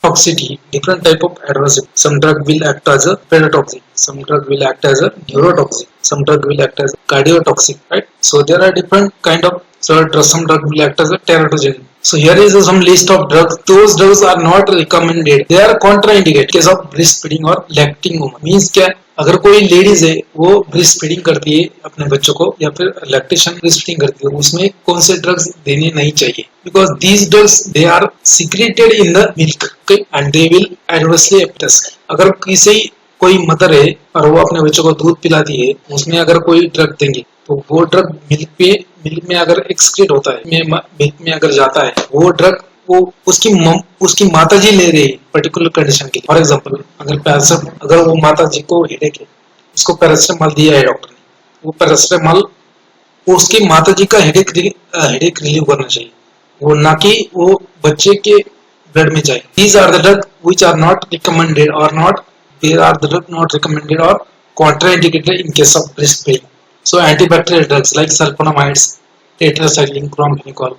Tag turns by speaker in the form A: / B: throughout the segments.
A: toxicity, different type of adversity. Some drug will act as a pedotoxic, some drug will act as a neurotoxic, some drug will act as a cardiotoxic, right? So there are different kind of, some drug will act as a teratogenic. So here is some list of drugs. Those drugs are not recommended. They are contraindicated in case of breastfeeding or lacting woman. Means क्या, अगर कोई ladies है वो breast feeding करती है अपने बच्चों को या फिर लैक्टेशन ब्रेस्ट फीडिंग करती है, उसमें कौन से ड्रग्स देने नहीं चाहिए, because these drugs they are secreted in the milk and they will adversely affect us. अगर किसी कोई मदर है और वो अपने बच्चों को दूध पिलाती है, उसमें अगर कोई ड्रग देंगे तो वो ड्रग मिल्क में अगर एक्सक्रीट होता है, मिल्क में अगर जाता है वो ड्रग, वो उसकी माता जी ले रही है पर्टिकुलर कंडीशन के. फॉर एग्जांपल अगर वो माता जी को हेडेक है, उसको पैरासिटामोल दिया है डॉक्टर ने, वो पैरासिटामोल उसकी माता जी का हेडेक रिलीव करना चाहिए, वो ना कि वो बच्चे के ब्लड में जाए. These are the drug which are not recommended और not, they are the drug not recommended और contraindicated in case of breastfeeding. So antibacterial drugs like sulfonamides, tetracycline, chlorpheniramine,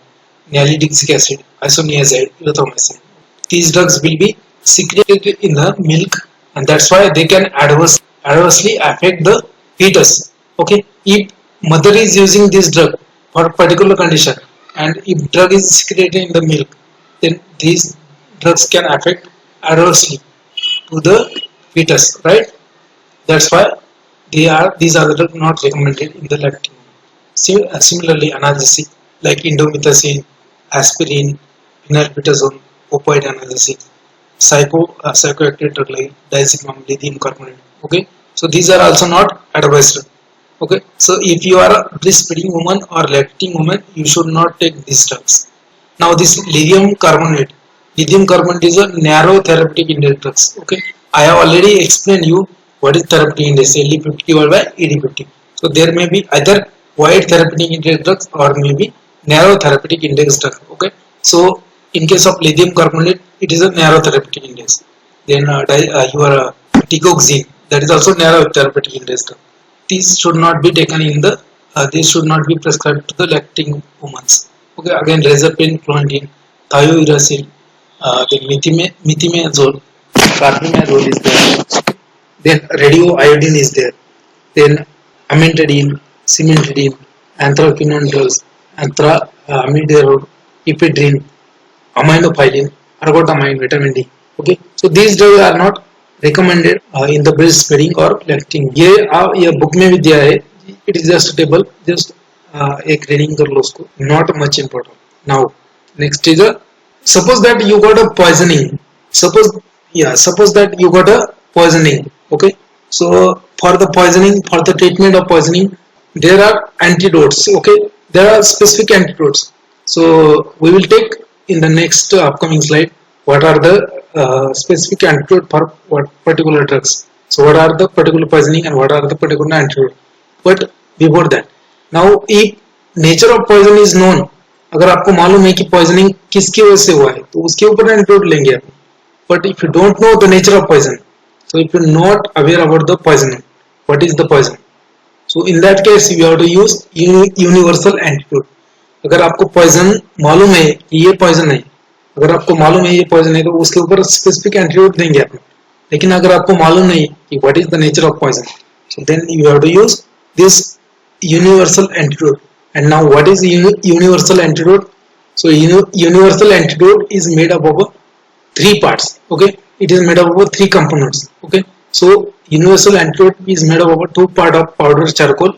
A: nalidixic acid, isoniazid, erythromycin. These drugs will be secreted in the milk, and that's why they can adversely affect the fetus. Okay, if mother is using this drug for a particular condition, and if drug is secreted in the milk, then these drugs can affect adversely to the fetus, right? That's why these are the drugs not recommended in the lacting. Similarly, analgesic like indomethacin, aspirin, phenylprednisone, opioid analgesic, psychoactive drug like diazepam, lithium carbonate. Okay, so these are also not advised. Okay, so if you are a breastfeeding woman or lacting woman, you should not take these drugs. Now this lithium carbonate is a narrow therapeutic index drugs. Okay, I have already explained you what is therapeutic index, LD50 divided by ED50. So there may be either wide therapeutic index drugs or maybe narrow therapeutic index drug. Okay, so in case of lithium carbonate, it is a narrow therapeutic index. Then your ticoxine, that is also narrow therapeutic index drug. These should not be taken in the they should not be prescribed to the lacting women. Okay, again rezapine, clonidine, thiouracil, then methimazole, carbimazole is there. Then radioiodine is there. Then amantadine, cimetidine, anthraquinone drugs, amiodarone, ephedrine, aminophylline, ergotamine, vitamin D. Okay, so these drugs are not recommended in the breastfeeding or lacting. ये book में भी दिया है. It is just a table. Just एक reading कर लो उसको. Not much important. Now next is suppose that you got a poisoning. Suppose that you got a poisoning. Okay, so for the treatment of poisoning, there are antidotes. Okay, there are specific antidotes. So we will take in the next upcoming slide what are the specific antidote for what particular drugs. So what are the particular poisoning and what are the particular antidote. But before that, now if nature of poison is known, अगर आपको मालूम है कि poisoning किसकी वजह से हुआ है तो उसके ऊपर antidote लेंगे आप. But if you don't know the nature of poison, so if you're not aware about the poisoning, what is the poison? So in that case you have to use universal antidote. अगर आपको poison मालूम है कि ये poison है, अगर आपको मालूम है ये poison है तो उसके ऊपर specific antidote देंगे आप. लेकिन अगर आपको मालूम नहीं कि what is the nature of poison, so then you have to use this universal antidote. And now what is universal antidote? So universal antidote is made up of 3 parts. Okay, it is made up of 3 components. Okay, so universal antidote is made up of 2 part of powdered charcoal,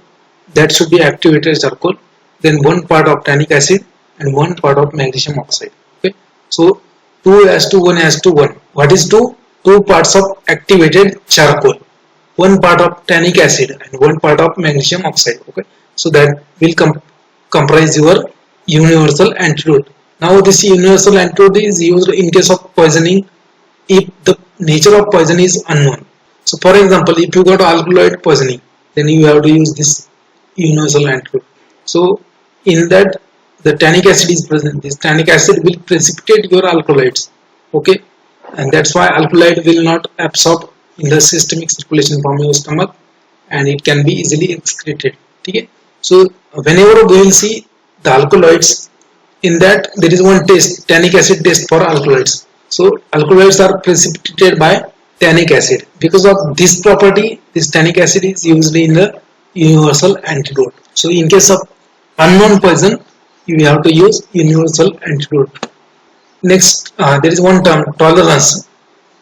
A: that should be activated charcoal, then 1 part of tannic acid and 1 part of magnesium oxide. Okay, so 2:1:1. What is 2? 2 parts of activated charcoal, 1 part of tannic acid and 1 part of magnesium oxide. Okay, so that will comprise your universal antidote. Now this universal antidote is used in case of poisoning if the nature of poison is unknown. So for example, if you got alkaloid poisoning, then you have to use this universal antidote. So in that the tannic acid is present. This tannic acid will precipitate your alkaloids. Okay, and that's why alkaloid will not absorb in the systemic circulation from your stomach and it can be easily excreted. Okay, so whenever we will see the alkaloids, in that there is one test, tannic acid test for alkaloids. So alkaloids are precipitated by tannic acid. Because of this property, this tannic acid is used in the universal antidote. So in case of unknown poison, you have to use universal antidote. Next, there is one term, tolerance,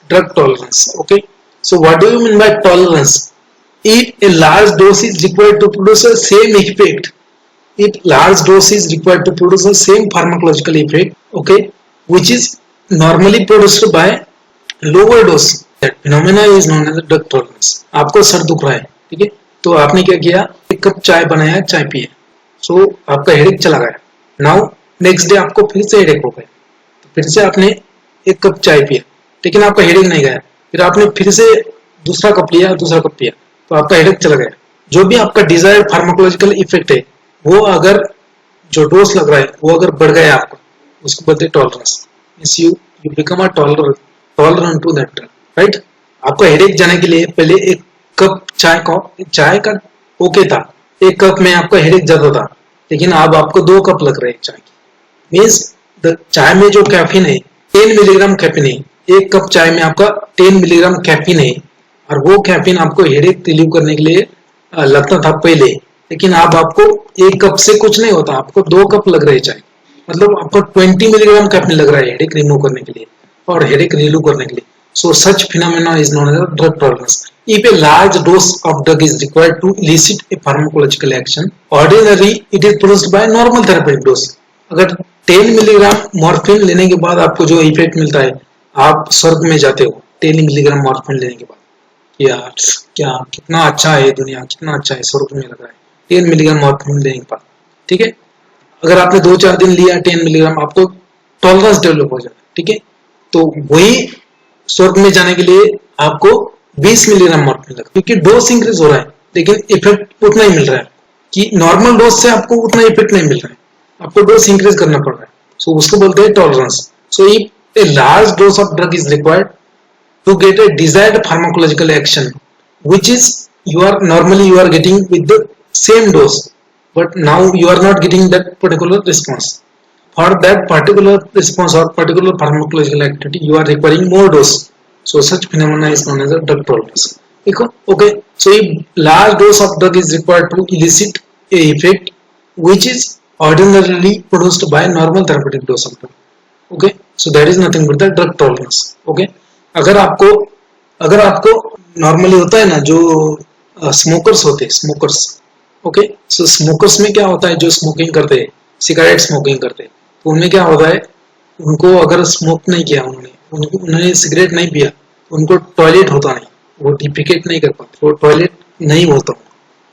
A: drug tolerance. Okay, so what do you mean by tolerance? If a large dose is required to produce the same effect, if large dose is required to produce the same pharmacological effect, okay, which is normally produced by lower dose, that phenomena is known as drug tolerance. आपको sir दुख रहा है, ठीक है, तो आपने क्या किया, एक कप चाय बनाया, चाय पिए, सो आपका हेडेक चला गया. नाउ नेक्स्ट डे आपको फिर से हेडेक हो गया, तो फिर से आपने एक कप चाय पिया, लेकिन आपका हेडेक नहीं गया, फिर आपने फिर से दूसरा कप लिया, दूसरा कप पिया, तो आपका हेडेक चला गया. जो भी आपका डिजायर्ड फार्माकोलॉजिकल इफेक्ट है, वो अगर जो डोज लग रहा है वो अगर बढ़ गया आपको, उसको बोलते हैं tolerance. Means you become a tolerant to that, right. आपको हेडेक जाने के लिए पहले एक कप चाय का ओके था, एक कप में आपका हेडेक ज्यादा था, लेकिन अब आपको 2 कप लग रहे हैं चाय की. मीन्स द चाय में जो कैफीन है 10 मिलीग्राम कैफीन है, एक कप चाय में आपका 10 मिलीग्राम कैफीन है, और वो कैफीन आपको हेडेक रिलीव करने के लिए लगता था पहले, लेकिन अब आपको एक कप से कुछ नहीं होता, आपको 2 कप लग रहे हैं चाय. मतलब आपको 20 मिलीग्राम कैफीन लग रहा है हेडेक रिमूव करने के लिए और हेडेक रिलीव करने के लिए. So such phenomena is known as drug tolerance. If a large dose of drug is required to elicit a pharmacological action, ordinarily it is produced by normal therapeutic dose. अगर 10 milligram morphine लेने के बाद आपको जो effect मिलता है, आप स्वर्ग में जाते हो 10 मिलीग्राम मॉर्फिन लेने के बाद. यार क्या कितना अच्छा है दुनिया, कितना अच्छा है, स्वर्ग में लग रहा है 10 मिलीग्राम मॉर्फिन लेने के बाद. ठीक है, अगर आपने 2-4 दिन लिया 10 मिलीग्राम, आपको टॉलरेंस डेवलप हो जाता है. ठीक है, तो वही स्वर्ग में जाने के लिए आपको 20 मिलीग्राम मॉर्फिन लगता है, क्योंकि डोज इंक्रीज हो रहा है, लेकिन इफेक्ट उतना ही मिल रहा है कि नॉर्मल डोज से आपको उतना इफेक्ट नहीं मिल रहा है, आपको डोज इंक्रीज करना पड़ रहा है. सो उसको बोलते हैं tolerance. So if a large dose of drug is required to get a desired pharmacological action, which is you are getting with the same dose, but now you are not getting that particular response. For that particular response or particular pharmacological activity, you are requiring more dose. So such phenomena is known as a drug tolerance. Okay, so if large dose of drug is required to elicit a effect which is ordinarily produced by normal therapeutic dose of drug. Okay, so that is nothing but the drug tolerance. Okay, अगर आपको normally होता है ना, जो smokers होते हैं, smokers, okay, सो smokers में क्या होता है, जो स्मोकिंग करते हैं, सिगरेट स्मोकिंग करते हैं, तो उनमें क्या होता है, उनको अगर स्मोक नहीं किया, उन्होंने सिगरेट नहीं पिया, उनको टॉयलेट होता नहीं, वो डिफिकेट नहीं कर पाते, वो टॉयलेट नहीं होता.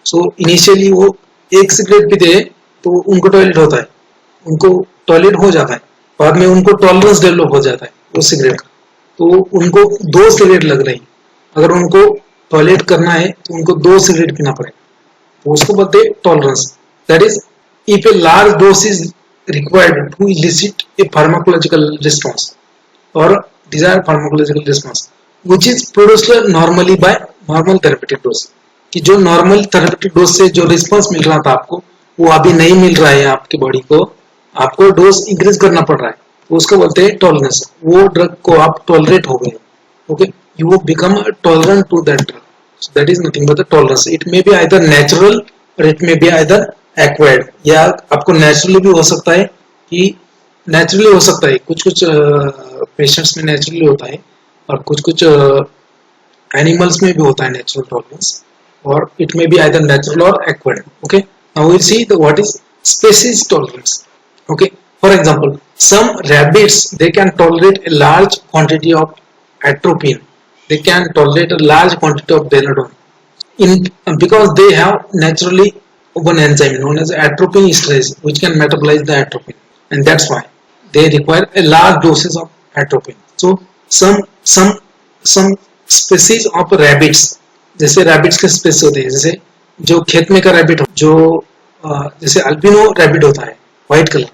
A: सो इनिशियली वो एक सिगरेट पीते हैं तो उनको टॉयलेट होता है, उनको टॉयलेट हो जाता है, बाद में उनको टॉलरेंस डेवलप हो जाता है वो सिगरेट का, तो उनको 2 सिगरेट लग रही, अगर उनको टॉयलेट करना है तो उनको 2 सिगरेट पीना पड़ेगा, तो उसको बोलते हैं tolerance. That is if a large dose is required to elicit a pharmacological response और desired pharmacological response which is produced normally by normal therapeutic dose, कि जो नॉर्मल थेरेप्यूटिक डोज से जो रिस्पॉन्स मिल रहा था आपको, वो अभी नहीं मिल रहा है आपकी बॉडी को, आपको डोज इंक्रीज करना पड़ रहा है, तो उसको बोलते हैं टॉलरेंस. वो ड्रग को आप टॉलरेट हो गए. Okay, you become tolerant to that drug. So that is nothing but the tolerance. It may be either natural or it may be either acquired. या आपको naturally भी हो सकता है, कि naturally हो सकता है, कुछ patients में naturally होता है, और कुछ animals में भी होता है natural tolerance, और it may be either natural or acquired. Okay, now we'll see what is species tolerance. Okay, for example, some rabbits, they can tolerate a large quantity of atropine. They can tolerate a large quantity of belladonna because they have naturally one enzyme known as atropine esterase, which can metabolize the atropine, and that's why they require a large doses of atropine. So some species of rabbits, जैसे rabbits के species होते हैं, जैसे जो खेत में का rabbit, जो जैसे अल्बिनो rabbit होता है white color,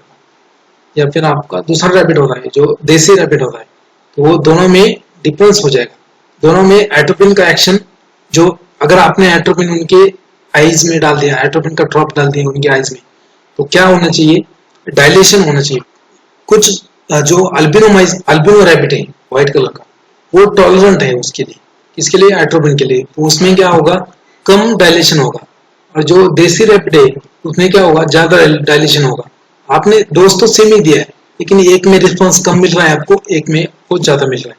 A: या फिर आपका दूसरा rabbit होता है जो देसी rabbit होता है, तो वो दोनों में डिफरेंस हो जाएगा. दोनों में एट्रोपिन का एक्शन, जो अगर आपने एट्रोपिन उनके आईज में डाल दिया, एट्रोपिन का ड्रॉप डाल दिया उनके आईज में, तो क्या होना चाहिए, डायलेशन होना चाहिए. कुछ जो अल्बिनो रैबिट है, व्हाइट कलर का, वो टॉलरेंट है उसके लिए, किसके लिए, एट्रोपिन के लिए। तो उसमें क्या होगा, कम डायलेशन होगा। और जो देसी रैपिड है उसमें क्या होगा, ज्यादा डायलेशन होगा। आपने डोज तो सेम ही दिया है, लेकिन एक में रिस्पॉन्स कम मिल रहा है आपको, एक में बहुत ज्यादा मिल रहा है।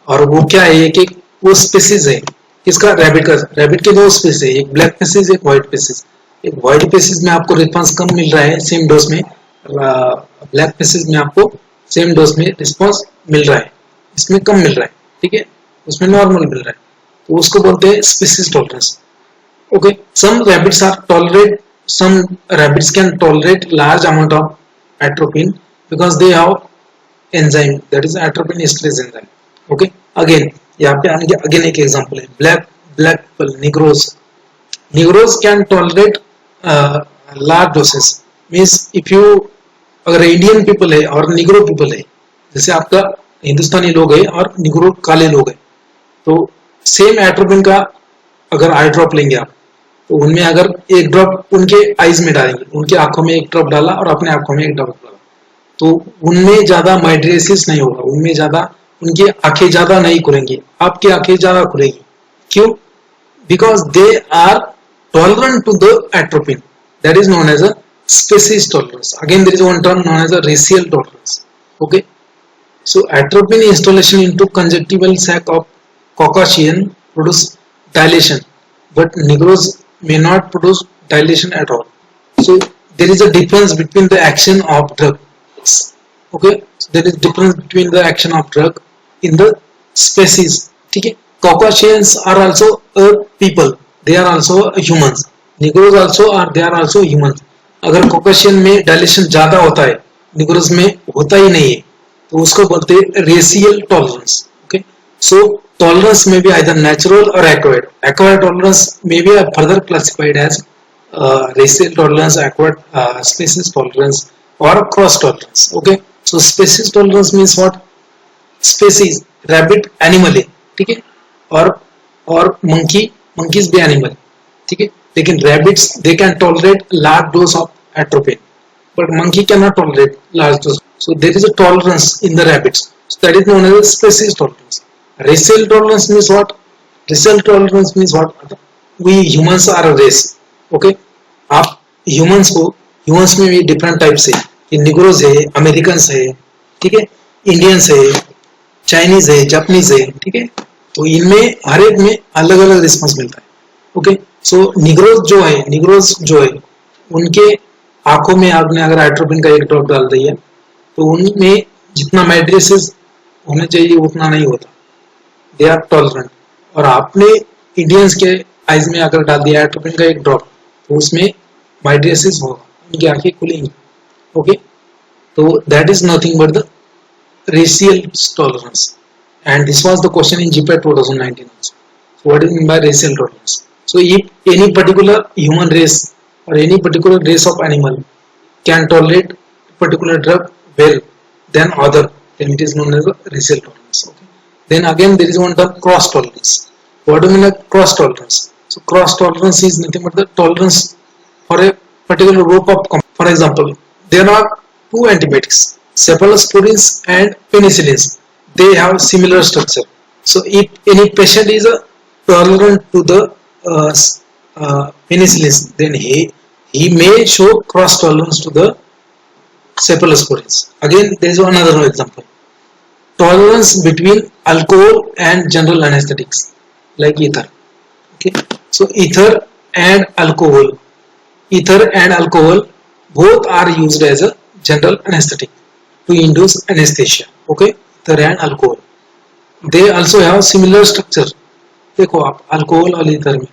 A: और वो क्या है, एक वो स्पीसीज है किसका, रैबिट का। रैबिट के दो स्पीसीज है, एक ब्लैक पेसिस, एक व्हाइट पेसिस। एक व्हाइट पेसिस में आपको रिस्पॉन्स कम मिल रहा है सेम डोज में, ब्लैक पेसिस में आपको सेम डोज में रिस्पॉन्स मिल रहा है, इसमें कम मिल रहा है, ठीक है, उसमें नॉर्मल मिल रहा है। तो उसको बोलते हैं species tolerance. Okay, some rabbits are tolerate. Some rabbits can tolerate large amount of atropine because they have enzyme, that is atropine esterase enzyme. Okay, again यहाँ पे again एक example है, black people, negroes can tolerate large doses. Means if you अगर Indian people है और Negro people है, जैसे आपका हिंदुस्तानी लोग है और निग्रो काले लोग है, तो सेम एट्रोपिन का अगर आई ड्रॉप लेंगे आप, तो उनमें अगर एक ड्रॉप उनके आईज में डालेंगे, उनके आंखों में एक ड्रॉप डाला और अपने आंखों में एक ड्रॉप डाला, तो उनमें ज्यादा माइड्रेसिस नहीं होगा, उनमें ज्यादा उनकी आंखें ज्यादा नहीं खुलेंगी, आपकी आंखें ज्यादा खुलेंगी। क्यों? Because they are tolerant to the atropine, that is known as a species tolerance. Again there is one term known as a racial tolerance. Okay, so atropine installation into conjunctival sac of Caucasian produce dilation, but Negroes may not produce dilation at all. So there is a difference between the action of drug. Okay, so there is difference between the action of drug in the species. Okay, Caucasians are also a people. They are also humans. Negroes also are. They are also humans. अगर Caucasian में dilation ज्यादा होता है, Negroes में होता ही नहीं है, तो उसको बोलते हैं racial tolerance. Okay, so tolerance में भी आइदर नेचुरल और एक्वायर्ड। एक्वायर्ड टॉलरेंस में भी further classified as racial tolerance, acquired species tolerance और cross tolerance. Okay, so species tolerance means what, species rabbit animal है, ठीक है, और मंकीज भी एनिमल, ठीक है, लेकिन rabbits they can tolerate large dose of atropine, but monkey cannot tolerate large dose. So there is a tolerance in the rabbits. So that is known as a species tolerance. Racial tolerance means what? Racial tolerance means what? We humans are a race. Okay? आप humans में भी different types है, ये Negroes है, Americans है, ठीक है, Indians है, Chinese है, Japanese है, ठीक है, तो इनमें हर एक में अलग अलग रिस्पॉन्स मिलता है। ओके, सो Negroes जो है उनके आंखों में आपने अगर एट्रोपिन का एक ड्रॉप डाल दिया तो उनमें जितना माइड्रेसिस होना चाहिए उतना नहीं होता, दे आर टॉलरेंट। और आपने इंडियंस के आइज में अगर डाल दिया एट्रोपिन का एक ड्रॉप तो उसमें माइड्रेसिस होगा, उनकी आंखें खुलेंगी। ओके, तो that is nothing but the racial tolerance, and this was the question in GPAT 2019 also. So what is meant by racial tolerance? So if any particular human race or any particular race of animal can tolerate particular drug well than other, then it is known as a racial tolerance. Okay, then again there is one term cross tolerance. What do you mean by cross tolerance? So cross tolerance is nothing but the tolerance for a particular group of for example, there are two antibiotics, cephalosporins and penicillins. They have similar structure. So if any patient is tolerant to the penicillins, then he may show cross tolerance to the cephalosporins. Again, there is another example, tolerance between alcohol and general anesthetics like ether. Okay, so ether and alcohol both are used as a general anesthetic to induce anesthesia. Okay, ether and alcohol, they also have similar structure. देखो आप alcohol और ether में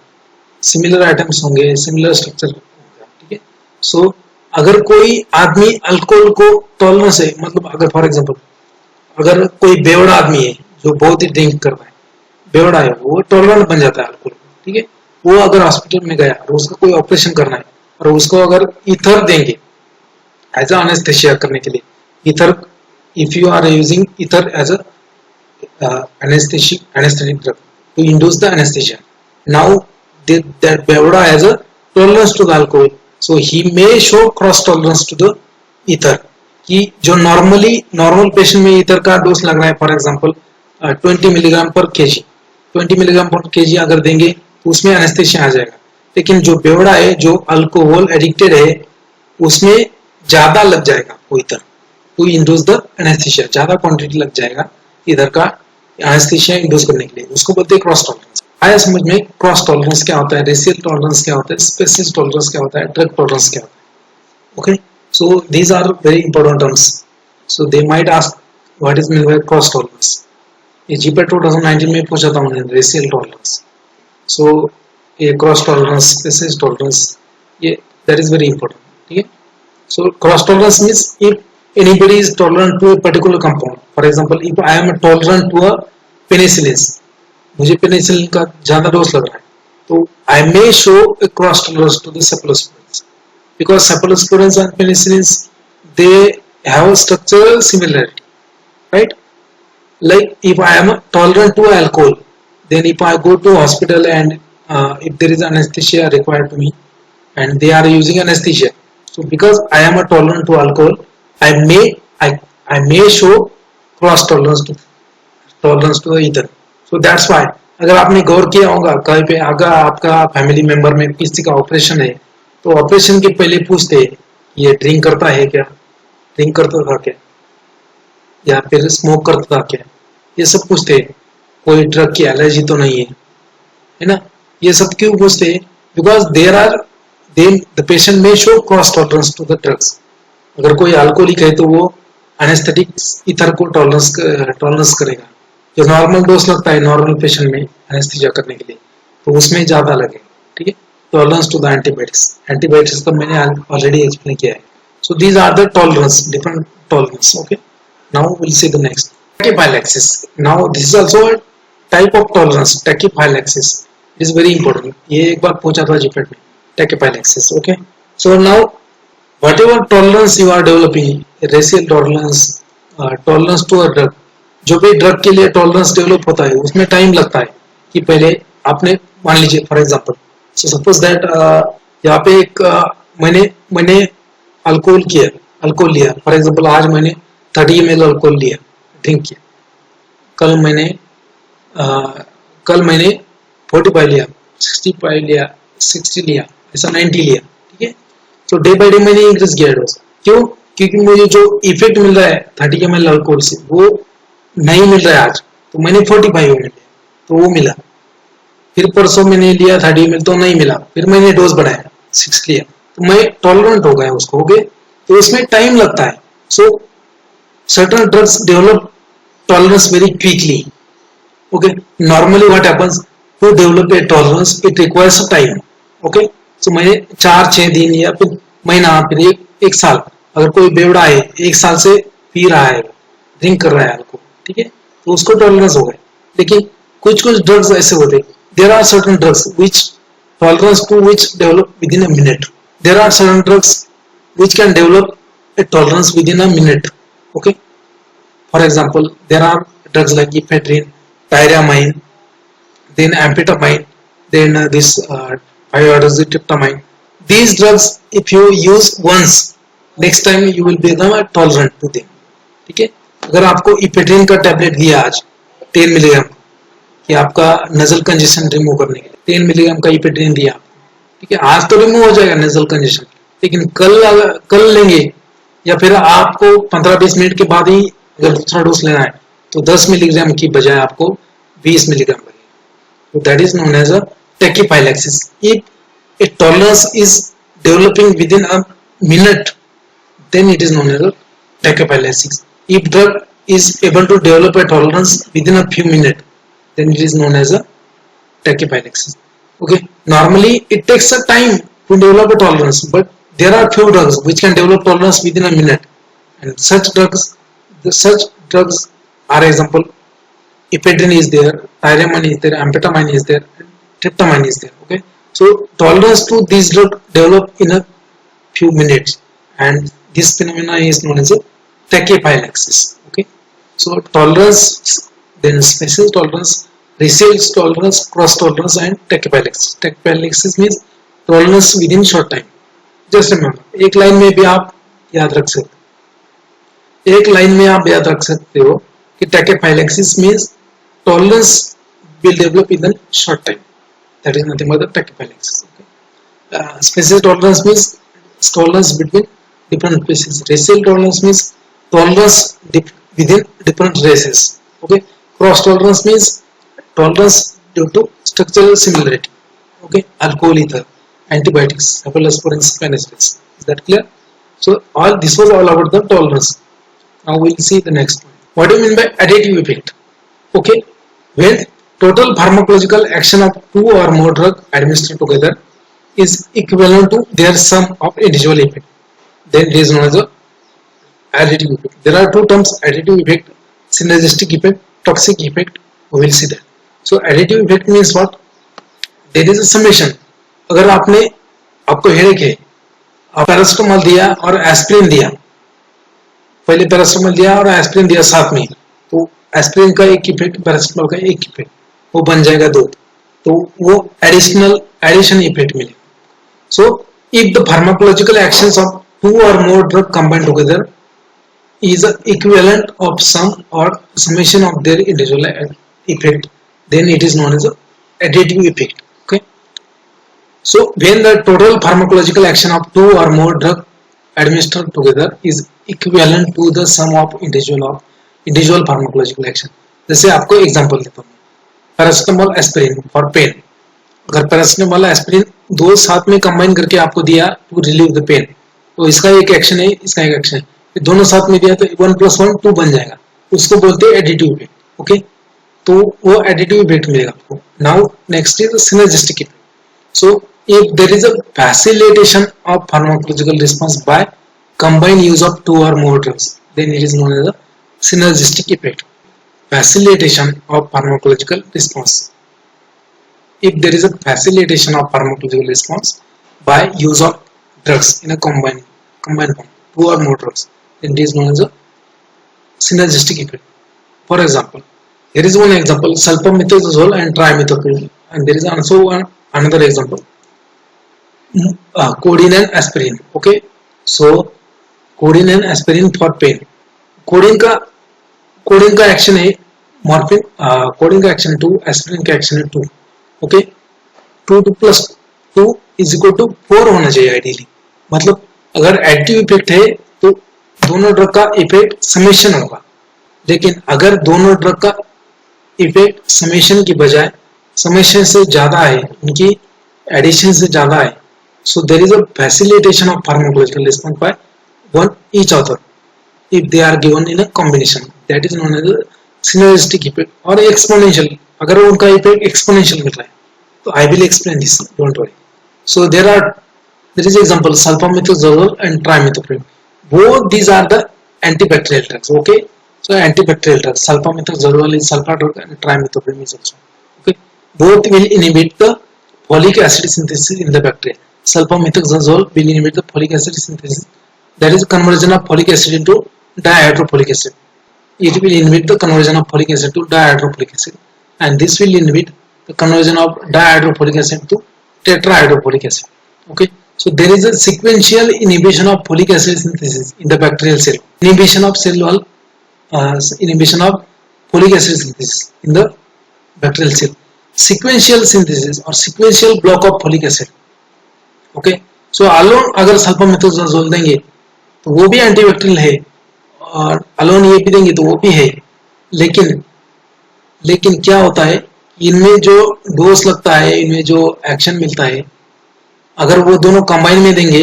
A: similar items होंगे, similar structure, ठीक है। सो अगर कोई आदमी अल्कोहल को टॉलरेंस है, मतलब अगर फॉर एग्जांपल अगर कोई बेवड़ा आदमी है जो बहुत ही ड्रिंक कर रहा है, बेवड़ा है, वो टॉलरेंट बन जाता है अल्कोहल को, ठीक है, वो अगर हॉस्पिटल में गया और उसका कोई ऑपरेशन करना है और उसको अगर ईथर देंगे एज अ एनेस्थेसिया करने के लिए, ether, if you are using ether as a anesthetic drug to induce the anesthesia, now that beoda has a tolerance to the alcohol, so he may show cross tolerance to the ether. कि जो normal patient में ether का dose लग रहा है, for example 20 milligram पर KG, 20 milligram पर KG अगर देंगे तो उसमें एनेस्थीसिया आ जाएगा। लेकिन जो बेवड़ा है, जो अल्कोहल एडिक्टेड है, उसमें ज्यादा लग जाएगा कोई तरह, टू इंड्यूस द एनेस्थीसिया, ज्यादा क्वांटिटी लग जाएगा इधर का एनेस्थीसिया इंड्यूस करने के लिए, उसको बोलते हैं क्रॉस टॉलरेंस। आया समझ में क्रॉस टॉलरेंस क्या होता है, रेशियल टॉलरेंस क्या होता है, स्पेसिस टॉलरेंस क्या होता है, ड्रग टॉलरेंस क्या होता है। Okay, so these are very important terms, so they might ask what is mean by cross tolerance. ये जीपेट 2019 में पूछा था उन्होंने, रेशियल टॉलरेंस। सो ये क्रॉस टॉलरेंस, स्पेसिस टॉलरेंस, ये दैट इज वेरी इंपॉर्टेंट। ठीक है, so cross tolerance means if anybody is tolerant to a particular compound. For example, if I am tolerant to a penicillin, मुझे penicillin का ज्यादा dose लग रहा है, तो I may show a cross tolerance to the cephalosporins, because cephalosporins and penicillins, they have a structural similarity, right? Like if I am tolerant to alcohol, then if I go to hospital and if there is anesthesia required to me and they are using anesthesia, so because I am a tolerant to alcohol, I may show cross tolerance to the ether. So that's why अगर आपने गौर किया होगा कहीं पे, अगर आपका family member में किसी का ऑपरेशन है तो ऑपरेशन के पहले पूछते ये ड्रिंक करता है क्या, ड्रिंक करता था क्या, या फिर स्मोक करता था क्या, ये सब पूछते, कोई ड्रग की एलर्जी तो नहीं है ना। ये सब क्यों पूछते, बिकॉज द पेशेंट में show cross tolerance to the drugs. अगर कोई अल्कोहलिक है तो वो एनेस्थेटिक इथर को टॉलरेंस करेगा, जो नॉर्मल डोज लगता है नॉर्मल पेशेंट में एनेस्थीसिया करने के लिए, तो उसमें ज्यादा लगेगा। ठीक है, टॉलरेंस टू द एंटीबायोटिक्स तो मैंने ऑलरेडी एक्सप्लेन किया है। So these are the tolerance, different tolerance. Okay, now will see the next, tachyphylaxis. Now this is also a type of tolerance, tachyphylaxis is very important. ये एक बार पूछा था GPAT में, tachyphylaxis. Okay, so now whatever tolerance you are developing, racial tolerance, tolerance to a drug, जो भी drug के लिए टॉलरेंस डेवलप होता है उसमें टाइम लगता है कि पहले आपने, मान लीजिए फॉर एग्जांपल, सपोज दैट यहाँ पे एक मैंने अल्कोहल लिया फॉर एग्जांपल, आज मैंने 30 ml अल्कोहल लिया, ड्रिंक किया, कल मैंने 45 लिया, 65 लिया, 60 लिया, ऐसा 90 लिया। ठीक है, तो डे बाय डे मैंने इंक्रीज किया डोज, क्यों, क्योंकि मुझे जो इफेक्ट मिल रहा है 30 ml अल्कोहल से वो नहीं मिल रहा है आज, तो मैंने 45 ml लिया तो वो मिला, फिर परसों मैंने लिया 30 ml तो नहीं मिला, फिर मैंने डोज बढ़ाया 6 लिया, तो मैं टॉलरेंट हो गया उसको। ओके, तो उसमें टाइम लगता है। So certain drugs develop tolerance very quickly. Okay, normally what happens, to develop a tolerance it requires time. Okay, तो मैंने 4-6 दिन या फिर महीना, फिर एक साल, अगर कोई बेवड़ा है 1 साल से पी रहा है, ड्रिंक कर रहा है अल्कोहल, ठीक है, तो उसको टॉलरेंस हो गया। लेकिन कुछ ड्रग्स ऐसे होते, there are certain drugs which tolerance to which develop within a minute, there are certain drugs which can develop a tolerance within a minute. Okay, for example there are drugs like ephedrine, tyramine, then amphetamine, then this hydroxytryptamine. These drugs, if you use once, next time you will become tolerant to them. ठीक है, अगर आपको ephedrine का tablet दिया आज 10 milligram कि आपका nasal congestion remove करने के लिए, 10 मिलीग्राम का इफेड्रिन दिया, ठीक है, आज तो रिमूव हो जाएगा नजल कंजेशन, लेकिन कल लेंगे या फिर आपको 15-20 मिनट के बाद ही अगर दूसरा डोज लेना है तो 10 मिलीग्राम की बजाय आपको 20 मिलीग्राम लगेगा। तो that is known as a tachyphylaxis. If a tolerance is developing within a minute, then it is known as a tachyphylaxis. If drug is able to develop a tolerance within a few minutes, then it is known as a tachyphylaxis. Okay, normally it takes a time to develop a tolerance, but there are few drugs which can develop tolerance within a minute, and such drugs are example, ephedrine is there, tyramine is there, amphetamine is there, tryptamine is there. Okay, so tolerance to these drugs develop in a few minutes, and this phenomena is known as a tachyphylaxis. Okay, so tolerance, then special tolerance, racial tolerance, cross tolerance, and tachyphylaxis. Tachyphylaxis means tolerance within short time. Just remember, एक line में भी आप याद रख सकते हो कि tachyphylaxis means tolerance will develop in a short time. That is nothing but the tachyphylaxis. Okay. Species tolerance means tolerance between different species. Racial tolerance means tolerance within different races. Okay. Cross tolerance means tolerance due to structural similarity. Okay. Alcohol, ether, antibiotics, cephalosporins, penicillins. Is that clear? So all this was all about the tolerance. Now we'll see the next one. What do you mean by additive effect? Okay, when total pharmacological action of two or more drugs administered together is equivalent to their sum of individual effect, then it is known as a additive effect. There are two terms: additive effect, synergistic effect, toxic effect. We will see that. So additive effect means what? There is a summation. अगर आपको headache है, आप paracetamol दिया और aspirin दिया, पहले paracetamol दिया और एस्पिरिन दिया साथ में, तो एस्पिरिन का एक इफेक्ट, पैरासिटामोल का एक इफेक्ट, वो बन जाएगा दो, तो वो एडिशन इफेक्ट मिलेगा. So if the pharmacological actions of two और more drug combined together is equivalent of sum or summation of their individual effect, then it is known as a additive effect. Okay, so when the total pharmacological action of two or more drug administered together is equivalent to the sum of individual pharmacological action. जैसे आपको example देता हूँ, paracetamol aspirin for pen. अगर paracetamol aspirin दो साथ में combine करके आपको दिया टू रिलीव द पेन, तो इसका एक एक्शन है, इसका एक एक्शन है, दोनों साथ में दिया तो 1 + 1 2 बन जाएगा, उसको बोलते हैं एडिटिव इफेक्ट. ओके, तो वो एडिटिव इफेक्ट मिलेगा आपको. Now next is synergistic effect. So if there is a facilitation of pharmacological response by combined use of two or more drugs, then it is known as a synergistic effect. Facilitation of pharmacological response. If there is a facilitation of pharmacological response by use of drugs in a combined form, two or more drugs, then it is known as a synergistic effect. For example, here is one example: sulfamethoxazole and trimethoprim, and there is also another example, codeine and aspirin. Okay, so codeine and aspirin for pain. codeine का action है morphine, coding का action है 2, aspirin का action है 2. Okay, 2 + 2 = 4 होना चाहिए ideally. मतलब अगर एडिटिव इफेक्ट है तो दोनों ड्रग का इफेक्ट समेशन होगा, लेकिन अगर दोनों ड्रग का इफेक्ट समेशन की बजाय समेशन से ज्यादा है, उनकी एडिशन से ज्यादा है, so there is a facilitation of pharmacological response by one each other if they are given in a combination. That is known as a synergistic effect or exponential. अगर उनका इफेक्ट एक्सपोनेंशियल मिल रहा है तो I will explain this, don't worry. So there is example sulfamethoxazole and trimethoprim. Both these are the antibacterial drugs. Okay, so antibacterial drugs, sulfamethoxazole is sulfa drug and trimethoprim is also. Okay, both will inhibit the folic acid synthesis in the bacteria. Sulfamethoxazole will inhibit the folic acid synthesis, that is conversion of folic acid into dihydrofolic acid. It will inhibit the conversion of folic acid to dihydrofolic acid, and this will inhibit the conversion of dihydrofolic acid to tetrahydrofolic acid. Okay, so there is a sequential inhibition of folic acid synthesis in the bacterial cell. Inhibition of folic acid synthesis in the bacterial cell. Sequential synthesis or sequential block of folic acid. Okay, so alone अगर sulfamethoxazole देंगे तो वो भी antibacterial है, और alone ये भी देंगे तो वो भी है, लेकिन क्या होता है, इनमें जो डोज लगता है, इनमें जो एक्शन मिलता है, अगर वो दोनों कंबाइन में देंगे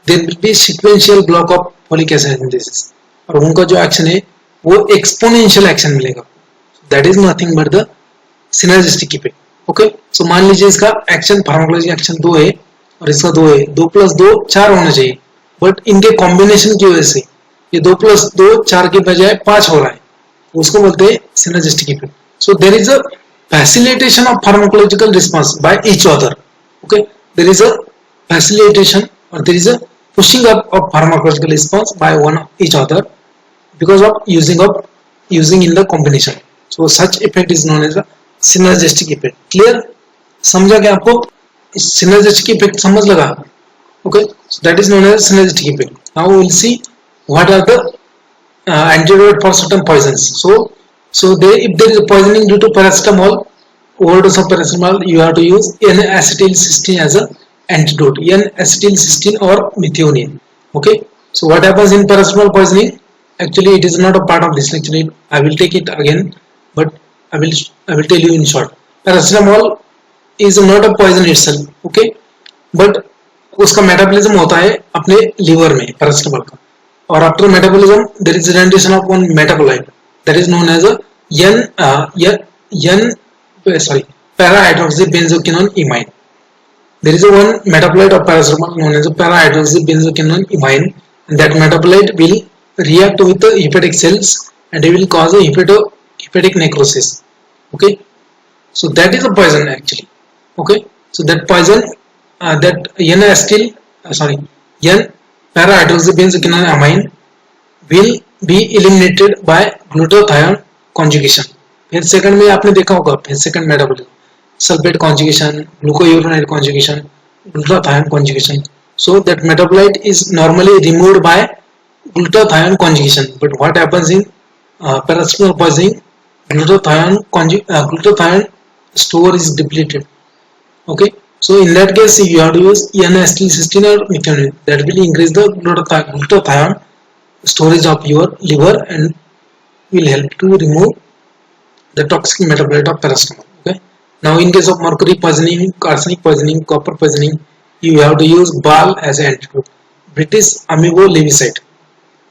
A: there will be sequential block of folic acid synthesis, और उनका जो एक्शन है वो एक्सपोनेंशियल एक्शन मिलेगा. That is nothing but the synergistic effect. Okay, so मान लीजिए इसका एक्शन, फार्माकोलॉजी एक्शन 2 है और इसका 2 है, 2 + 2 4 होना चाहिए, बट इनके कॉम्बिनेशन की वजह से ये 2 + 2 4 के बजाय 5 हो रहा है, उसको बोलते हैं synergistic effect. So there is a facilitation of pharmacological response by each other. Okay, there is a facilitation और there is a pushing up of pharmacological response by one each other because of using in the combination. So such effect is known as a synergistic effect. Clear? समझा क्या आपको? synergistic effect समझ लगा? Okay, so that is known as synergistic effect. Now we will see what are the antidote for certain poisons. So So if there is a poisoning due to paracetamol, overdose of paracetamol, you have to use N-acetylcysteine as a antidote. N-acetylcysteine or methionine. Okay. So what happens in paracetamol poisoning? Actually, it is not a part of this lecture. I will take it again, but I will tell you in short. Paracetamol is not a poison itself. Okay, but उसका metabolism होता है अपने liver में paracetamol का, और after metabolism there is generation of one metabolite that is known as a para-hydroxybenzoquinone imine. There is a one metabolite of paracetamol known as a para-hydroxybenzoquinone imine, and that metabolite will react with the hepatic cells and it will cause a hepatic necrosis. Okay, so that is a poison actually. Okay, so that poison, that N-para-hydroxybenzoquinone amine will be eliminated by glutathione conjugation. फिर second में आपने देखा होगा, फिर second metabolism sulphate conjugation, glucuronide conjugation, glutathione conjugation. So that metabolite is normally removed by glutathione conjugation. But what happens in paracetamol poisoning? Glutathione store is depleted. Okay, so in that case you have to use N-acetylcysteine or methionine. That will increase the glutathione storage of your liver and will help to remove the toxic metabolite of paracetamol. Okay, now in case of mercury poisoning, arsenic poisoning, copper poisoning, you have to use BAL as an antidote. British Amoeba lewisite.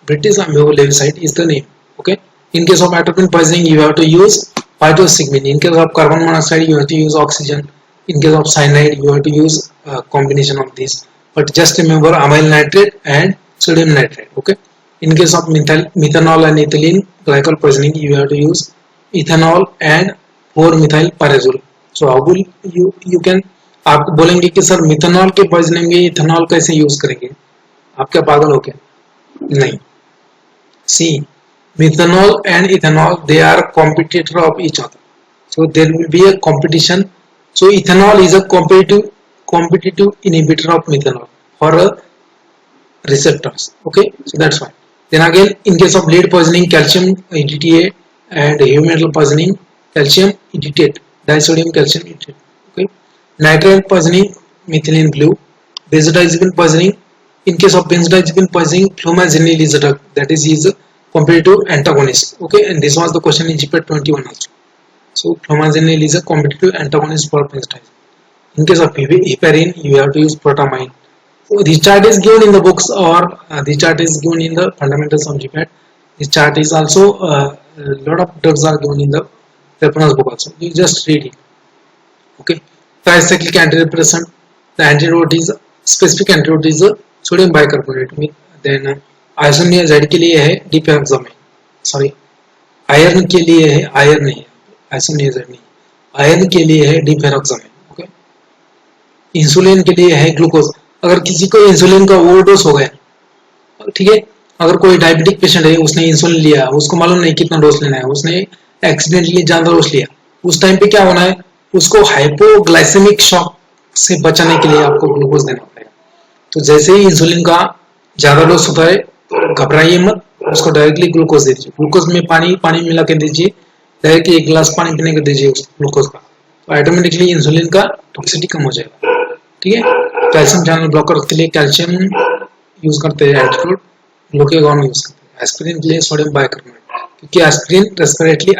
A: British Amoeba lewisite is the name. Okay, in case of atropine poisoning, you have to use phytosigmine. In case of carbon monoxide, you have to use oxygen. In case of cyanide, you have to use a combination of these. But just remember amyl nitrate and sodium nitrate. Okay. In case of methanol and ethylene glycol poisoning, you have to use ethanol and 4-methyl pyrazole. So how will you can, आप बोलेंगे कि sir methanol के poisoning में ethanol कैसे use करेंगे, आप क्या पागल हो क्या? नहीं. See, methanol and ethanol, they are competitor of each other. So there will be a competition. So ethanol is a competitive inhibitor of methanol for receptors. Okay, so that's why. Then again, in case of lead poisoning, calcium EDTA, and heavy metal poisoning, calcium EDTA, disodium calcium EDTA. Okay, nitrate poisoning, methylene blue. Benzodiazepine poisoning, in case of benzodiazepine poisoning, flumazenil is a drug that is a competitive antagonist. Okay, and this was the question in GPAT 21 also. So flumazenil is a competitive antagonist for benzodiazepine. In case of heparin, you have to use protamine. So the chart is given in the books, or the chart is given in the fundamentals of GPAT. The chart is also a lot of drugs are given in the reference book also. You just read it. Okay. Tricyclic antidepressant. The antidote is specific antidote is sodium bicarbonate. Then isoniazid के लिए है diphenhexamine. Sorry, iron के लिए है, iron नहीं, isoniazid नहीं. Iron के लिए है diphenhexamine. Okay. इंसुलिन के लिए है ग्लूकोज. अगर किसी को इंसुलिन का ओवरडोज हो गया, ठीक है, अगर कोई डायबिटिक पेशेंट है, उसने इंसुलिन लिया, उसको मालूम नहीं कितना डोज लेना है, उसने एक्सीडेंटली ज्यादा डोज लिया, उस टाइम पे क्या होना है, उसको हाइपोग्लाइसेमिक शॉक से बचाने के लिए आपको ग्लूकोज देना पड़ेगा. तो जैसे ही इंसुलिन का ज्यादा डोज होता है, घबराइए मत, उसको डायरेक्टली ग्लूकोज दे दीजिए. ग्लूकोज में पानी मिला के दीजिए, डायरेक्टली 1 गिलास पानी पीने को दीजिए उस ग्लूकोज का, तो ऑटोमेटिकली इंसुलिन का टॉक्सिसिटी कम हो जाएगा. ठीक है. कैल्शियम चैनल ब्लॉकर के लिए कैल्शियम यूज करते हैं एंटीडोट, ग्लूकागॉन यूज करते हैं. एस्पिरिन के लिए सोडियम बाइकार्बोनेट, क्योंकि एस्पिरिन रेस्पिरेटरी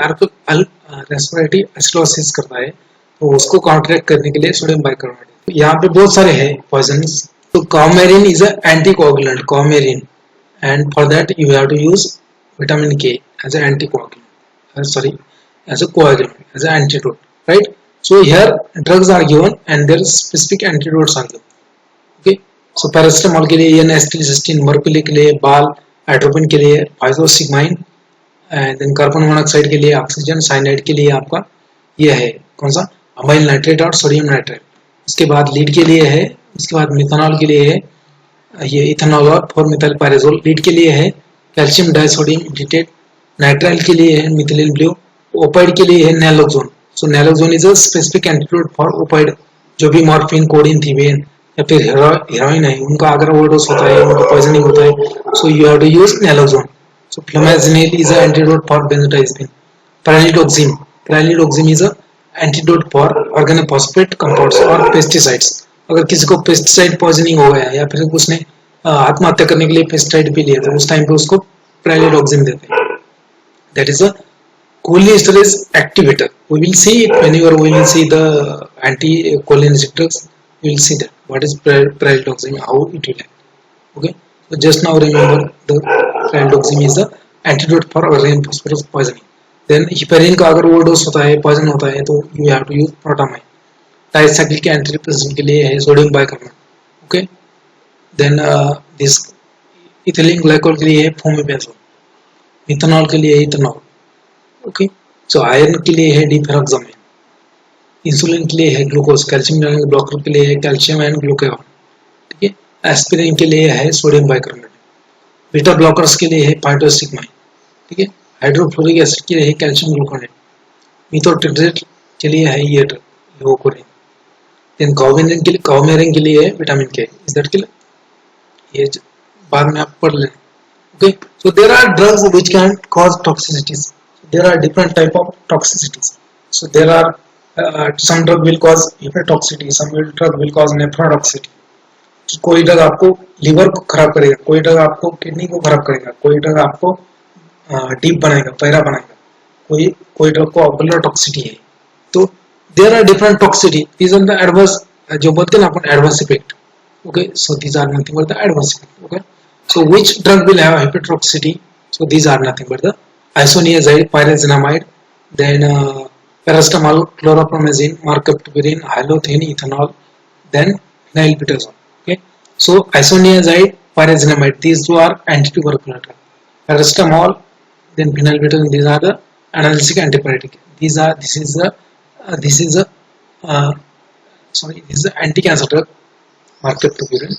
A: एसिडोसिस करता है, तो उसको काउंटरैक्ट करने के लिए सोडियम बाइकार्बोनेट. तो यहाँ पे बहुत सारे हैं पॉइजन्स. तो coumarin is a anticoagulant, coumarin, and for that you have to use vitamin K as a anticoagulant, sorry as a coagulant, as a antidote, right. So here drugs are given and their specific antidotes are given. Okay, so paracetamol के लिए N-acetylcysteine, mercury के लिए BAL, atropine के लिए phytosigmine, and then carbon monoxide के लिए oxygen, cyanide के लिए आपका ये है कौन सा, amyl nitrate और sodium nitrate. उसके बाद lead के लिए है, उसके बाद methanol के लिए है ये ethanol और 4-methyl pyrazole. lead के लिए है calcium disodium EDTA, nitrile के लिए है methylene blue, opioid के लिए है naloxone. So naloxone is a specific antidote for opioid. जो भी मॉर्फिन, कोडीन, थीवेन या फिर हेरोइन है, उनका अगर ओवरडोज होता है, उनका पॉइजनिंग होता है, so you have to use naloxone. So flumazenil is an antidote for benzodiazepine. Pralidoxime. Pralidoxime is a antidote for organophosphate compounds or pesticides. अगर किसी को पेस्टिसाइड पॉइजनिंग हो गया या फिर उसने आत्महत्या करने के लिए पेस्टिसाइड पी लिया तो उस टाइम पे उसको pralidoxime देते हैं. That is a cholinesterase activator. We will see it whenever we will see the anti-cholinergic drugs. We will see that what is pralidoxime, how it will act. Okay, so just now remember the pralidoxime is the antidote for organophosphorus poisoning. Then heparin का अगर overdose होता है, poison होता है तो you have to use protamine. Tricyclic के antidepressant के लिए है sodium bicarbonate. Okay, then this ethylene glycol के लिए है fomepizole. Ethanol के लिए है ethanol. Okay, so iron के लिए है डिफेरोक्सामाइन. इंसुलिन के लिए है ग्लूकोज. कैल्शियम चैनल ब्लॉकर के लिए है कैल्शियम एंड ग्लूकागॉन. ठीक है, एस्पिरिन के लिए है सोडियम बाइकार्बोनेट. बीटा ब्लॉकर्स के लिए है फाइटोस्टिग्माइन. ठीक है, हाइड्रोफ्लोरिक एसिड के लिए है कैल्शियम ग्लूकोनेट. मिथोट्रिक्सेट के लिए है ये यूकोरिन. देन काउमेरिन के लिए है vitamin K. Is that clear? ये बाद में आप पढ़ लें. Okay, so there are drugs which can cause toxicities. There are different type of toxicities. So there are some drug will cause hepatotoxicity, some drug will cause nephrotoxicity. So, कोई drug आपको liver को खराब करेगा, कोई drug आपको kidney को खराब करेगा, कोई ड्रग आपको डीप बनाएगा, पैरा बनाएगा, कोई ड्रग को ऑक्यूलर टॉक्सिसिटी है. तो there are different toxicity. These are the adverse जो बोलते हैं ना अपन adverse effect. Okay, so these are nothing but the adverse effect. Okay, so which drug will have hepatotoxicity? So these are nothing but the isoniazide, pyrazinamide, then paracetamol, chlorpromazine, marcaptopurine, halothane, ethanol, then phenylbutazone. Okay, so isoniazide, pyrazinamide, these two are antitubercular drugs. Paracetamol, then phenylbutazone, these are the analgesic antipyretic. This is the anti-cancer drug, marcaptopurine.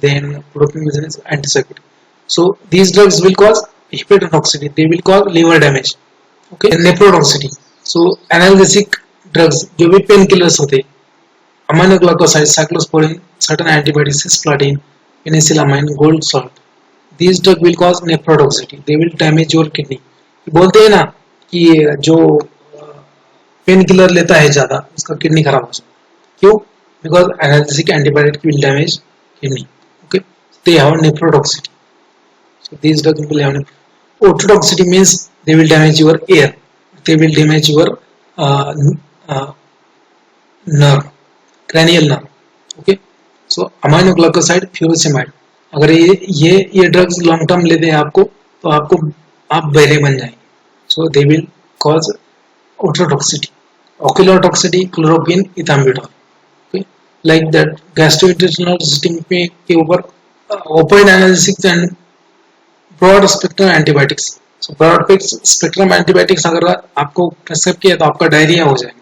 A: Then chlorpromazine is antipsychotic. So these drugs will cause hepatotoxicity, they will cause liver damage. Okay, nephrotoxicity. So analgesic drugs जो भी pain killers होते हैं, aminoglycosides, cyclosporine, certain antibiotics, cisplatin, penicillamine, gold salt, these drugs will cause nephrotoxicity, they will damage your kidney. बोलते हैं ना कि जो pain killer लेता है ज्यादा उसका किडनी खराब हो जाता है. क्यों? Because analgesic antibiotic will damage kidney. Okay, they have nephrotoxicity. So these drugs will have ototoxicity means they will damage your ear, they will damage your nerve, cranial nerve. Okay, so aminoglycoside, furosemide, अगर ये drugs long term लेते हैं आपको तो आप बहरे बन जाएंगे. So they will cause ototoxicity. Ocular toxicity, chloroquine, ethambutol. Okay, like that gastrointestinal system के ऊपर opioid analgesics and broad spectrum antibiotics. So broad spectrum antibiotics अगर आपको प्रेस्क्राइब किया तो आपका डायरिया हो जाएगा.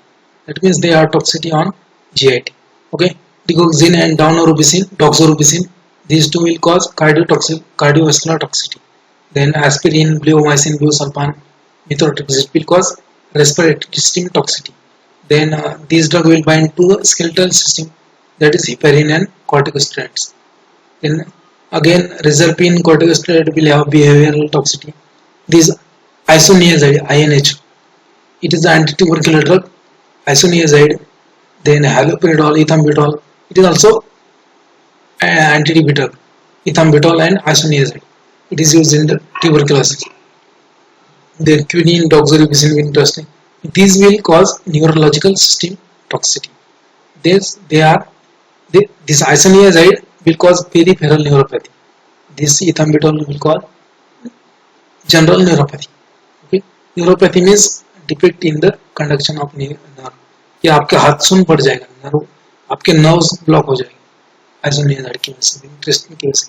A: That means they are toxicity on GIT. Okay, digoxin and doxorubicin, these two will cause cardiovascular toxicity. Then aspirin, bleomycin, busulfan, methotrexate will cause respiratory system toxicity. Then these drugs will bind to the skeletal system, that is heparin and corticosteroids. Then again reserpine, corticosteroid will have behavioral toxicity. This isoniazide, INH, it is the antitubercular drug, isoniazide. Then haloperidol, ethambutol, it is also anti-TB drug, ethambutol and isoniazide, it is used in the tuberculosis. Then quinine, doxorubicin, interesting. These will cause neurological system toxicity. This isoniazide will cause peripheral neuropathy. This ethambutol will cause general neuropathy. Okay, neuropathy means defect in the conduction of nerve. कि आपके हाथ सुन पड़ जाएगा, nerve आपके nerves block हो जाएंगे isoniazide की वजह से, इंटरेस्टिंग की वजह से.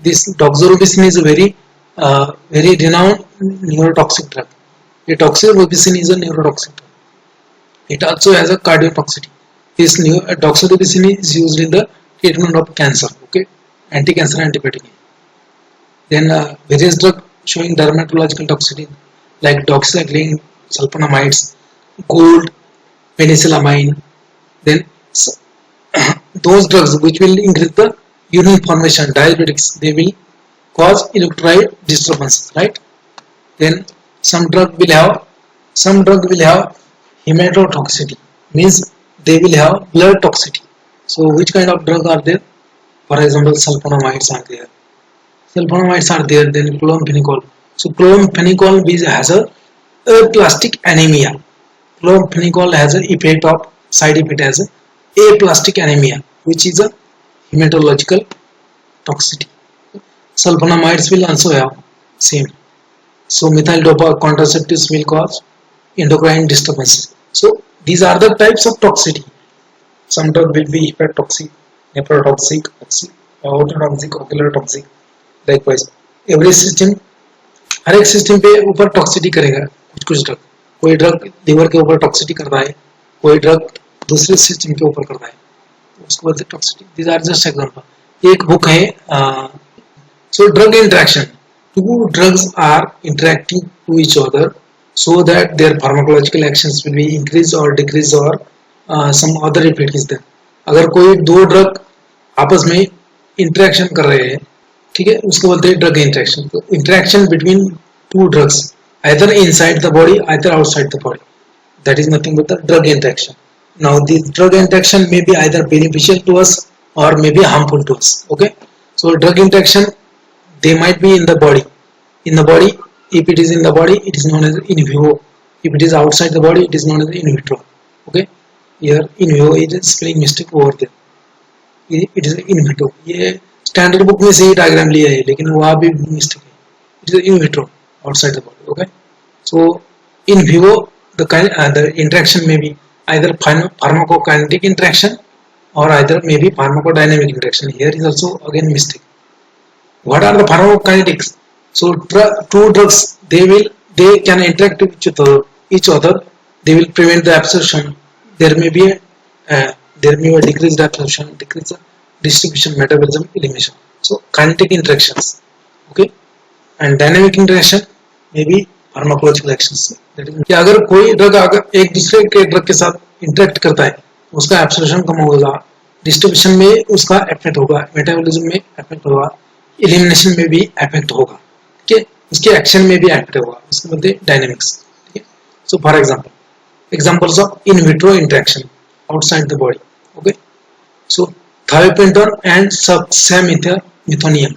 A: This doxorubicin is a very renowned neurotoxic drug. The doxorubicin is a neurotoxic drug. It also has a cardiotoxicity. This doxorubicin is used in the treatment of cancer. Okay, anti-cancer antibiotic. Then various drugs showing dermatological toxicity like doxycycline, sulfonamides, gold, penicillamine. Then those drugs which will increase the urine formation, diabetics, they will cause electrolyte disturbances, right? Then some drug will have Some drug will have hematotoxicity, means they will have blood toxicity. So which kind of drug are there? For example, sulfonamides are there. Sulfonamides are there. Then chloramphenicol. So chloramphenicol has a aplastic anemia. Chloramphenicol has a effect of side effect as a aplastic anemia, which is a hematological toxicity. Sulfonamides will also have same. So methyl dopa contraceptives will cause endocrine disturbances. So these are the types of toxicity. Some drug will be hepatotoxic, nephrotoxic, ototoxic, ocular toxic. Likewise, every system, हर एक system पे ऊपर toxicity करेगा कुछ कुछ drug. कोई drug liver के ऊपर toxicity कर रहा है, कोई ड्रग दूसरे सिस्टम के ऊपर कर रहा है, उसको बोलते हैं toxicity. These are just example. एक बुक है so drug interaction. Two drugs are interacting to each other so that their pharmacological actions will be increased or decreased or some other effect is there. अगर कोई दो drug आपस में interaction कर रहे हैं, ठीक है, उसको बोलते हैं ड्रग इंटरेक्शन. तो interaction between two drugs either inside the body either outside the body, that is nothing but the drug interaction. Now this drug interaction may be either beneficial to us or may be harmful to us. Okay, so drug interaction, they might be in the body. In the body, if it is in the body, it is known as in vivo. If it is outside the body, it is known as in vitro. Okay, here in vivo is a spelling mistake over there. It is in vitro. ये standard book में से ही diagram लिया है, लेकिन वहाँ भी mistake है. It is in vitro outside the body. Okay, so in vivo the interaction may be either pharmacokinetic interaction or either maybe pharmacodynamic interaction. Here is also again mistake. What are the pharmacokinetics? So two drugs, they can interact with each other. They will prevent the absorption. There may be a decreased absorption, decreased distribution, metabolism, elimination. So kinetic interactions. Okay, and dynamic interaction may be pharmacological actions. That is, कि अगर कोई drug अगर एक दूसरे के drug के साथ interact करता है, उसका एब्सॉर्प्शन कम होगा, डिस्ट्रीब्यूशन में उसका इफेक्ट होगा, मेटाबॉलिज्म में इफेक्ट होगा, एलिमिनेशन में भी इफेक्ट होगा, ठीक है, उसके एक्शन में भी इफेक्ट होगा, उसको बोलते हैं डायनेमिक्स. ठीक है. So for examples of in vitro interaction outside the body. Okay, so thiopentone and succinylmethynium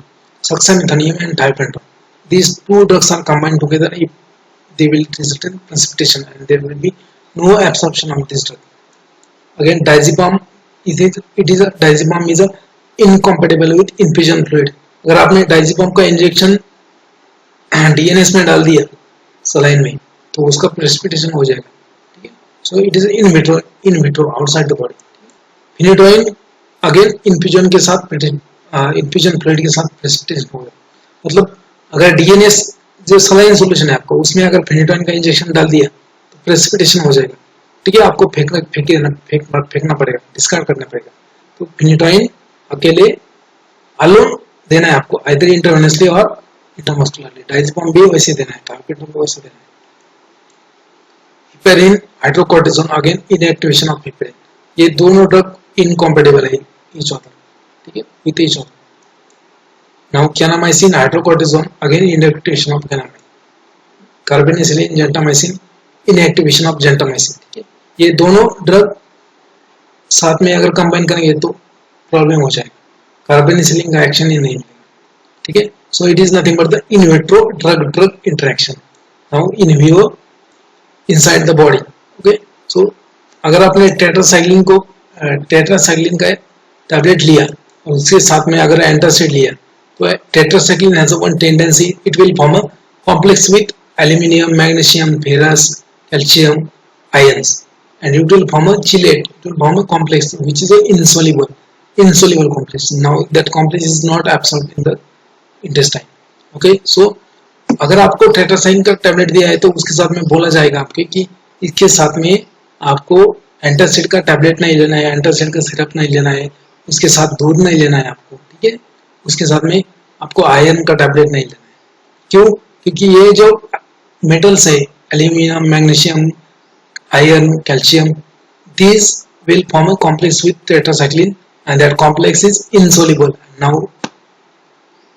A: and thiopentone, these two drugs are combined together. If they will result in precipitation and there will be no absorption of this drug. Again, diazepam diazepam is incompatible with infusion fluid. अगर आपने डायजेपम का injection DNS में डाल दिया saline में, तो उसका precipitation हो जाएगा. ठीक है. So it is in vitro outside the body. Phenytoin again infusion के साथ इन्फ्यूजन फ्लूइड के साथ प्रेसिपिटेशन होगा. मतलब अगर डीएनएस जो सलाइन सोल्यूशन है आपको, उसमें अगर फिनिटोइन का इंजेक्शन डाल दिया तो प्रेसिपिटेशन हो जाएगा. ठीक है, आपको फेंकना पड़ेगा, डिस्कार्ड करना पड़ेगा. तो फिनिटोइन अकेले अलोन देना है आपको, आइदर इंटरवेनसली और इंट्रामस्कुलरली. डायजेपम भी वैसे देना है, टारपेटम भी वैसे देना है. Heparin, hydrocortisone, again inactivation of heparin. ये दोनों ड्रग इनकॉम्पेटिबल है ईच अदर. ठीक है, with each other. Now canamycin, hydrocortisone, again inactivation of canamycin. Carbapenicillin, gentamicin, inactivation of gentamicin. ठीक है, ये दोनों ड्रग साथ में अगर कंबाइन करेंगे तो प्रॉब्लम हो जाएगा. कार्बेनिसिलिन का एक्शन ही नहीं मिलेगा. ठीक है. So it is nothing but the in vitro drug interaction. Now in vivo inside the body. Okay, so अगर आपने टेट्रासाइक्लिन का टैबलेट लिया और उसके साथ में अगर एंटासिड लिया, तो tetracycline has one tendency, it will form a complex with aluminium, magnesium, ferrous, calcium, ions, and it will form a chelate. It will form a complex which is a insoluble complex. Now that complex is not absorbed in the intestine. Okay, so अगर आपको tetracycline का tablet दिया है तो उसके साथ में बोला जाएगा आपके कि इसके साथ में आपको एंटासिड का टैबलेट नहीं लेना है, एंटासिड का सिरप नहीं लेना है, उसके साथ दूध नहीं लेना है आपको. ठीक है, उसके साथ में आपको आयरन का टैबलेट नहीं लेना है. क्यों? क्योंकि ये जो मेटल्स है, aluminium, magnesium, iron, calcium, this will form a complex with tetracycline and that complex is insoluble. Now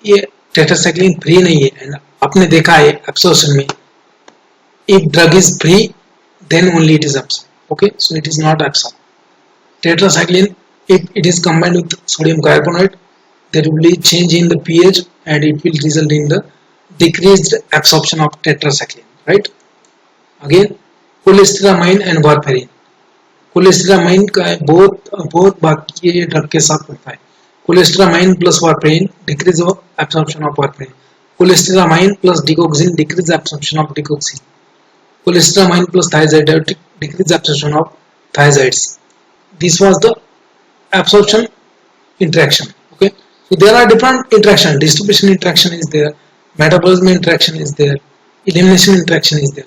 A: ये टेट्रासाइक्लिन फ्री नहीं है, एंड आपने देखा है एब्सॉर्प्शन में if drug is free, then only it is absorbed. Okay, so it is not absorbed. Tetracycline, if it is combined with sodium carbonate, there will be change in the pH and it will result in the decreased absorption of tetracycline, right? Again, cholestyramine and warfarin. cholestyramine का बहुत बाकी ये drug के साथ होता है. cholestyramine plus warfarin decrease of absorption of warfarin. cholestyramine plus digoxin decrease absorption of digoxin. cholestyramine plus thiazide decrease absorption of thiazides. This was the absorption interaction. Okay, so there are different interaction. Distribution interaction is there, metabolism interaction is there, elimination interaction is there.